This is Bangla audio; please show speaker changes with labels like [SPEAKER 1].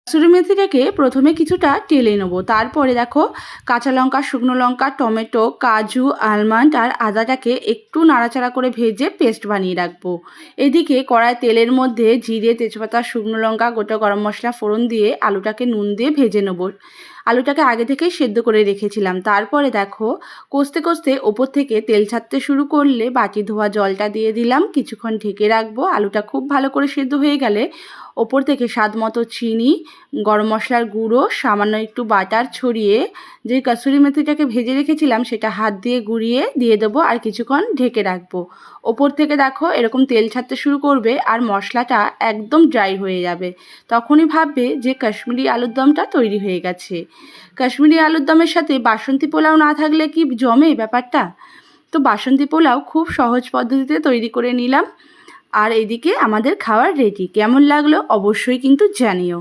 [SPEAKER 1] কসুরি মেথিটাকে প্রথমে কিছুটা টেলে নেব। তারপরে দেখো কাঁচা লঙ্কা, শুকনো লঙ্কা, টমেটো, কাজু, আলমন্ড আর আদাটাকে একটু নাড়াচাড়া করে ভেজে পেস্ট বানিয়ে রাখবো। এদিকে কড়াই তেলের মধ্যে জিরে, তেজপাতা, শুকনো লঙ্কা, গোটা গরম মশলা ফোড়ন দিয়ে আলুটাকে নুন দিয়ে ভেজে নেব। আলুটাকে আগে থেকেই সেদ্ধ করে রেখেছিলাম। তারপরে দেখো কষতে কষতে ওপর থেকে তেল ছাড়তে শুরু করলে বাটি ধোয়া জলটা দিয়ে দিলাম। কিছুক্ষণ ঢেকে রাখবো। আলুটা খুব ভালো করে সেদ্ধ হয়ে গেলে ওপর থেকে স্বাদ মতো চিনি, গরম মশলার গুঁড়ো, সামান্য একটু বাটার ছড়িয়ে যে কসুরি মেথিটাকে ভেজে রেখেছিলাম সেটা হাত দিয়ে গুঁড়িয়ে দিয়ে দেবো আর কিছুক্ষণ ঢেকে রাখবো। ওপর থেকে দেখো এরকম তেল ছাড়তে শুরু করবে আর মশলাটা একদম ড্রাই হয়ে যাবে। তখনই ভাববে যে কাশ্মীরি আলুর দমটা তৈরি হয়ে গেছে। কাশ্মীরি আলুর দমের সাথে বাসন্তী পোলাও না থাকলে কি জমে ব্যাপারটা? তো বাসন্তী পোলাও খুব সহজ পদ্ধতিতে তৈরি করে নিলাম। আর এদিকে আমাদের খাবার রেডি। কেমন লাগলো অবশ্যই কিন্তু জানিও।